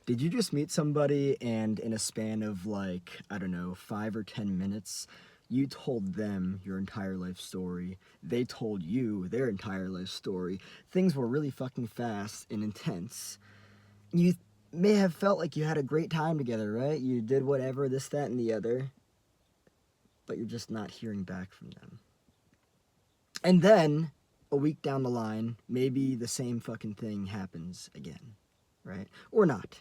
Did you just meet somebody and in a span of like, I don't know, 5 or 10 minutes, you told them your entire life story? They told you their entire life story. Things were really fucking fast and intense. You may have felt like you had a great time together, right? You did whatever, this, that, and the other, but you're just not hearing back from them. And then, a week down the line, maybe the same fucking thing happens again, right? Or not.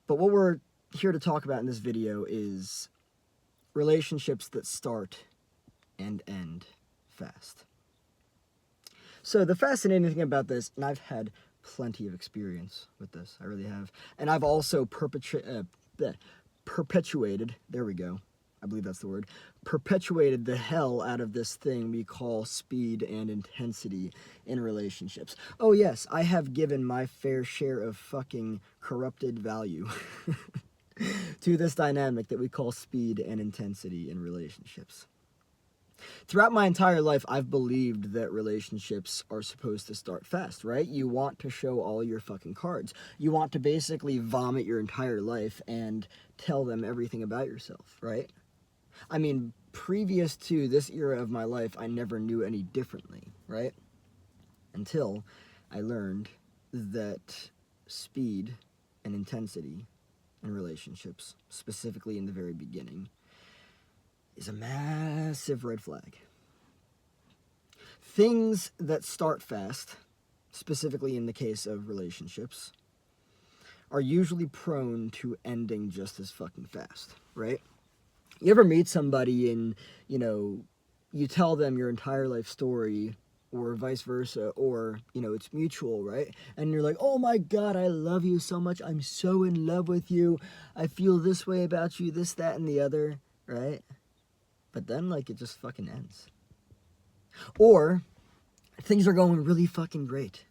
But what we're here to talk about in this video is relationships that start and end fast. So the fascinating thing about this, and I've had plenty of experience with this, I really have, and I've also perpetuated, there we go, I believe that's the word, perpetuated the hell out of this thing we call speed and intensity in relationships. Oh yes, I have given my fair share of fucking corrupted value to this dynamic that we call speed and intensity in relationships. Throughout my entire life, I've believed that relationships are supposed to start fast, right? You want to show all your fucking cards. You want to basically vomit your entire life and tell them everything about yourself, right? I mean, previous to this era of my life, I never knew any differently, right? Until I learned that speed and intensity in relationships, specifically in the very beginning, is a massive red flag. Things that start fast, specifically in the case of relationships, are usually prone to ending just as fucking fast, right? You ever meet somebody and, you tell them your entire life story, or vice versa, or, it's mutual, right? And you're like, oh my God, I love you so much. I'm so in love with you. I feel this way about you, this, that, and the other, right? But then, it just fucking ends. Or, things are going really fucking great,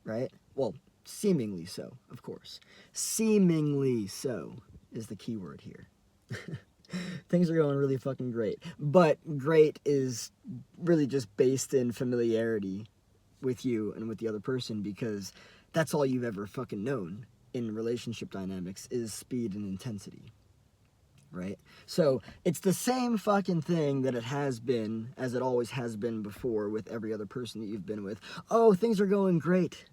right? Well, seemingly so, of course. Seemingly so is the key word here. Things are going really fucking great. But great is really just based in familiarity with you and with the other person, because that's all you've ever fucking known in relationship dynamics is speed and intensity. Right? So it's the same fucking thing that it has been, as it always has been before with every other person that you've been with. Oh, things are going great.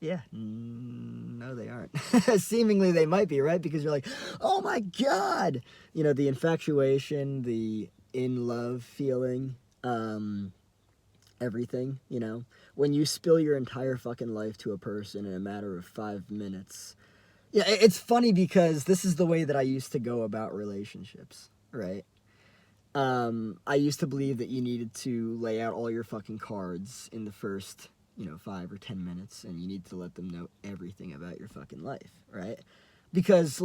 Yeah, no, they aren't. Seemingly they might be, right? Because you're like, oh my God! The infatuation, the in love feeling, everything, When you spill your entire fucking life to a person in a matter of 5 minutes. Yeah, it's funny because this is the way that I used to go about relationships, right? I used to believe that you needed to lay out all your fucking cards in the first, 5 or 10 minutes, and you need to let them know everything about your fucking life, right? Because,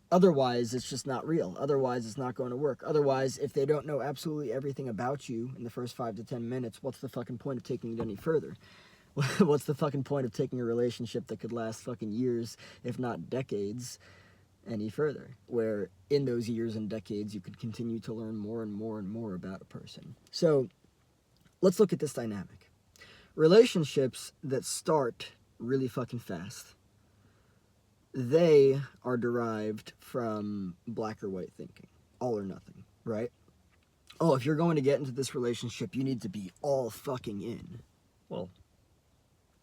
otherwise it's just not real. Otherwise it's not going to work. Otherwise, if they don't know absolutely everything about you in the first 5 to 10 minutes, what's the fucking point of taking it any further? What's the fucking point of taking a relationship that could last fucking years, if not decades, any further? Where in those years and decades, you could continue to learn more and more and more about a person. So, let's look at this dynamic. Relationships that start really fucking fast, they are derived from black or white thinking. All or nothing, right? Oh, if you're going to get into this relationship, you need to be all fucking in. Well,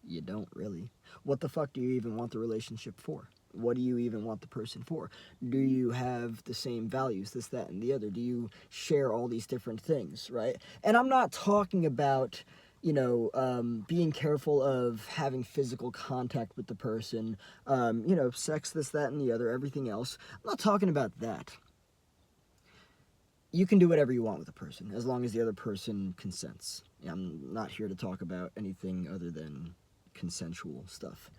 you don't really. What the fuck do you even want the relationship for? What do you even want the person for? Do you have the same values, this, that, and the other? Do you share all these different things, right? And I'm not talking about, being careful of having physical contact with the person, sex, this, that, and the other, everything else. I'm not talking about that. You can do whatever you want with a person, as long as the other person consents. I'm not here to talk about anything other than consensual stuff.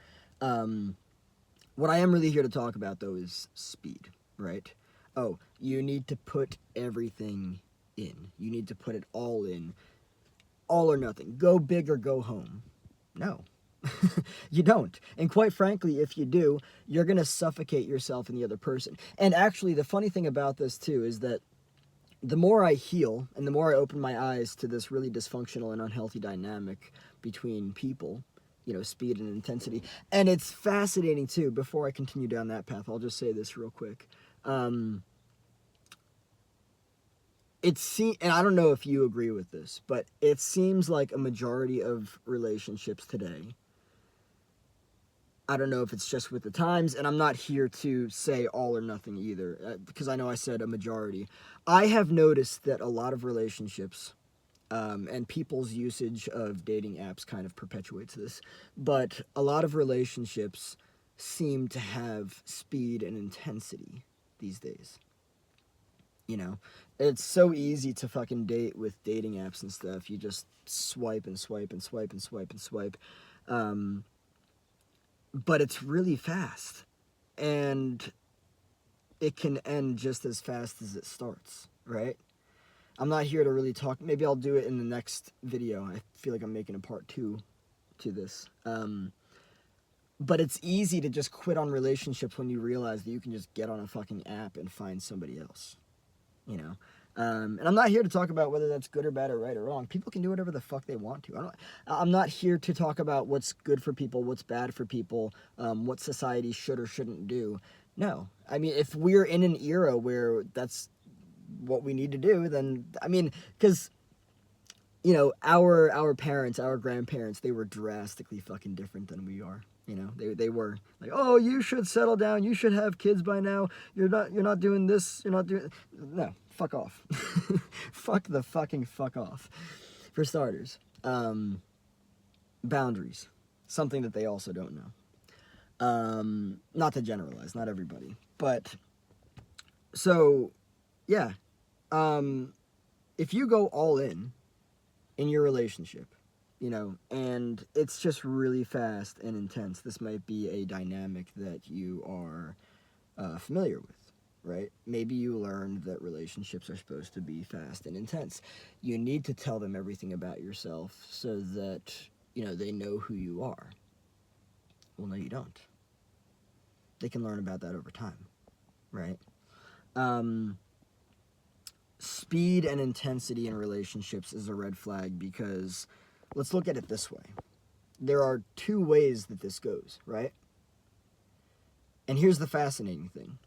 What I am really here to talk about, though, is speed, right? Oh, you need to put everything in. You need to put it all in. All or nothing. Go big or go home. No. You don't. And quite frankly, if you do, you're going to suffocate yourself and the other person. And actually, the funny thing about this, too, is that the more I heal and the more I open my eyes to this really dysfunctional and unhealthy dynamic between people, speed and intensity. And it's fascinating too. Before I continue down that path, I'll just say this real quick. And I don't know if you agree with this, but it seems like a majority of relationships today, I don't know if it's just with the times, and I'm not here to say all or nothing either, because I know I said a majority. I have noticed that a lot of relationships, and people's usage of dating apps kind of perpetuates this, but a lot of relationships seem to have speed and intensity these days. It's so easy to fucking date with dating apps and stuff. You just swipe and swipe and swipe and swipe and swipe. But it's really fast. And it can end just as fast as it starts, right? I'm not here to really talk. Maybe I'll do it in the next video. I feel like I'm making a part 2 to this. But it's easy to just quit on relationships when you realize that you can just get on a fucking app and find somebody else. And I'm not here to talk about whether that's good or bad or right or wrong. People can do whatever the fuck they want to. I'm not here to talk about what's good for people, what's bad for people, what society should or shouldn't do. No. I mean, if we're in an era where that's what we need to do, then, because, our parents, our grandparents, they were drastically fucking different than we are. They were like, oh, you should settle down. You should have kids by now. You're not doing this. You're not doing... No, fuck off. Fuck off. For starters, boundaries. Something that they also don't know. Not to generalize, not everybody. But, so, yeah. If you go all in your relationship, and it's just really fast and intense, this might be a dynamic that you are familiar with, right? Maybe you learned that relationships are supposed to be fast and intense. You need to tell them everything about yourself so that, they know who you are. Well, no, you don't. They can learn about that over time, right? Speed and intensity in relationships is a red flag because... Let's look at it this way. There are 2 ways that this goes, right? And here's the fascinating thing.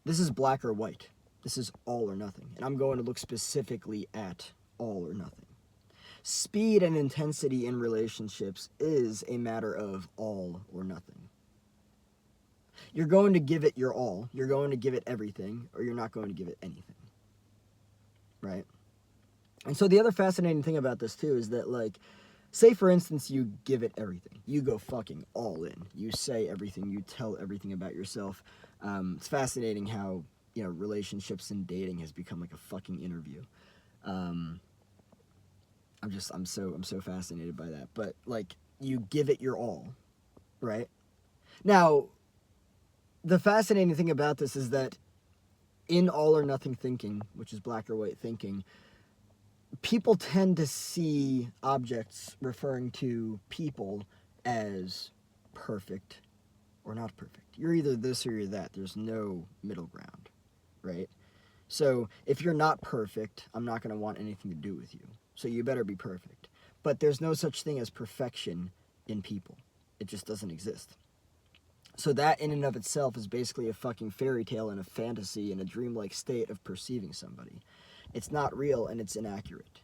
This is black or white. This is all or nothing. And I'm going to look specifically at all or nothing. Speed and intensity in relationships is a matter of all or nothing. You're going to give it your all. You're going to give it everything, or you're not going to give it anything. Right? And so the other fascinating thing about this too is that, like, say for instance you give it everything. You go fucking all in. You say everything. You tell everything about yourself. It's fascinating how, relationships and dating has become like a fucking interview. I'm so fascinated by that. But, like, you give it your all, right? Now, the fascinating thing about this is that in all or nothing thinking, which is black or white thinking, people tend to see objects referring to people as perfect or not perfect. You're either this or you're that. There's no middle ground, right? So if you're not perfect, I'm not going to want anything to do with you. So you better be perfect. But there's no such thing as perfection in people. It just doesn't exist. So that in and of itself is basically a fucking fairy tale and a fantasy and a dreamlike state of perceiving somebody. It's not real and it's inaccurate,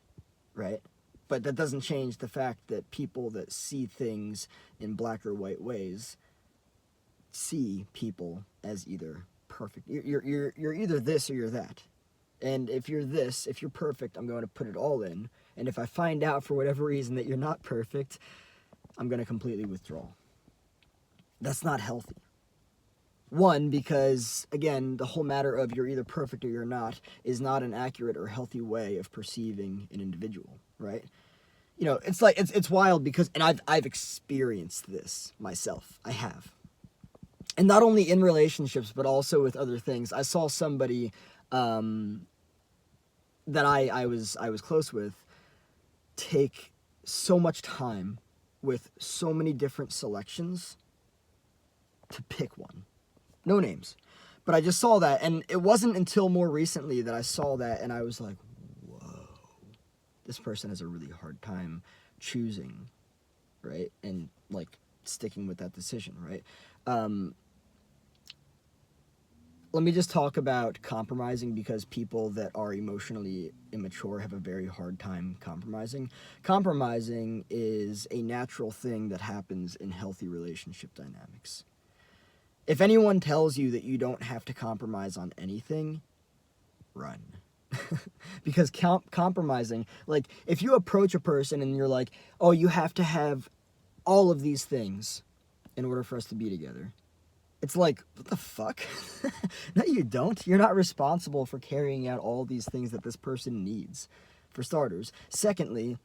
right? But that doesn't change the fact that people that see things in black or white ways see people as either perfect. You're either this or you're that. And if you're this, if you're perfect, I'm going to put it all in. And if I find out for whatever reason that you're not perfect, I'm going to completely withdraw. That's not healthy. One, because, again, the whole matter of you're either perfect or you're not is not an accurate or healthy way of perceiving an individual, right? It's like, it's wild because, and I've experienced this myself. I have. And not only in relationships, but also with other things. I saw somebody that I was close with take so much time with so many different selections to pick one. No names. But I just saw that, and it wasn't until more recently that I saw that, and I was like, whoa, this person has a really hard time choosing right? And like sticking with that decision, right? Let me just talk about compromising, because people that are emotionally immature have a very hard time compromising. Compromising is a natural thing that happens in healthy relationship dynamics. If anyone tells you that you don't have to compromise on anything, run. Because compromising, like if you approach a person and you're like, oh, you have to have all of these things in order for us to be together. It's like, what the fuck? No, you don't. You're not responsible for carrying out all these things that this person needs, for starters. Secondly,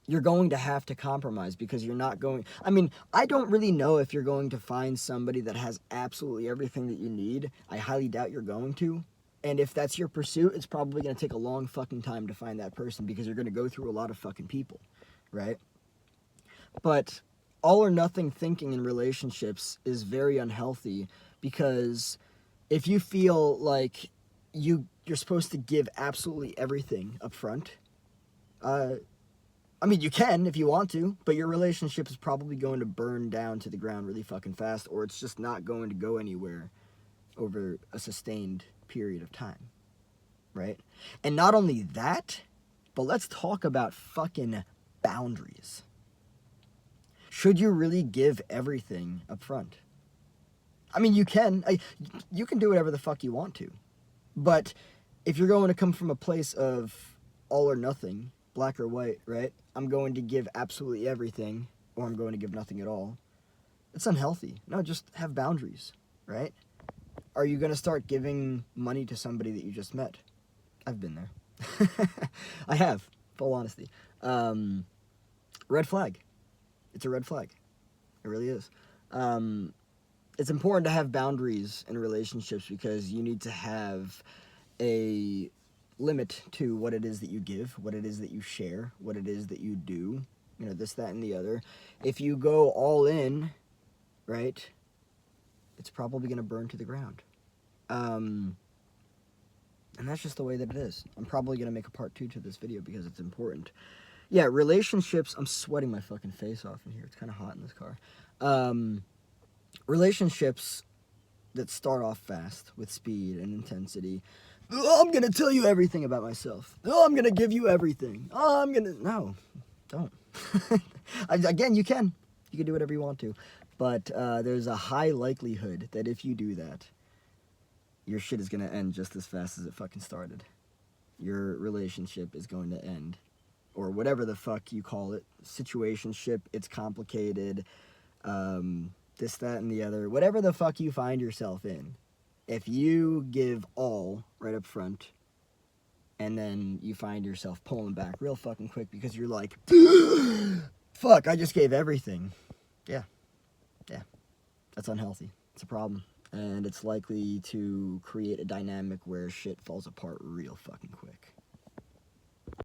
you're going to have to compromise, because you're not going... I mean, I don't really know if you're going to find somebody that has absolutely everything that you need. I highly doubt you're going to. And if that's your pursuit, it's probably going to take a long fucking time to find that person, because you're going to go through a lot of fucking people, right? But all or nothing thinking in relationships is very unhealthy, because if you feel like you're supposed to give absolutely everything up front, I mean, you can if you want to, but your relationship is probably going to burn down to the ground really fucking fast, or it's just not going to go anywhere over a sustained period of time, right? And not only that, but let's talk about fucking boundaries. Should you really give everything up front? I mean, you can. You can do whatever the fuck you want to. But if you're going to come from a place of all or nothing, black or white, right? I'm going to give absolutely everything, or I'm going to give nothing at all. It's unhealthy. No, just have boundaries, right? Are you going to start giving money to somebody that you just met? I've been there. I have, full honesty. Red flag. It's a red flag. It really is. It's important to have boundaries in relationships, because you need to have a limit to what it is that you give, what it is that you share, what it is that you do, you know, this, that, and the other. If you go all in, right, it's probably going to burn to the ground. And that's just the way that it is. I'm probably going to make a part 2 to this video, because it's important. Yeah, relationships... I'm sweating my fucking face off in here. It's kind of hot in this car. Relationships that start off fast with speed and intensity. Oh, I'm going to tell you everything about myself. Oh, I'm going to give you everything. Oh, I'm going to... No, don't. Again, you can. You can do whatever you want to. But there's a high likelihood that if you do that, your shit is going to end just as fast as it fucking started. Your relationship is going to end. Or whatever the fuck you call it. Situationship, it's complicated. This, that, and the other. Whatever the fuck you find yourself in. If you give all right up front, and then you find yourself pulling back real fucking quick because you're like, fuck, I just gave everything. Yeah. That's unhealthy. It's a problem. And it's likely to create a dynamic where shit falls apart real fucking quick.